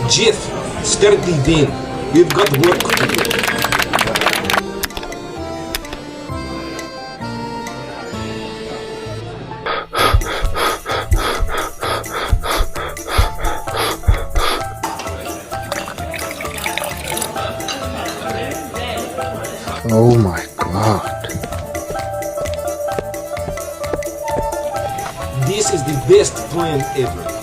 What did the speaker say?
Jeff, start the day. We've got work to do. Oh my god. This is the best plan ever.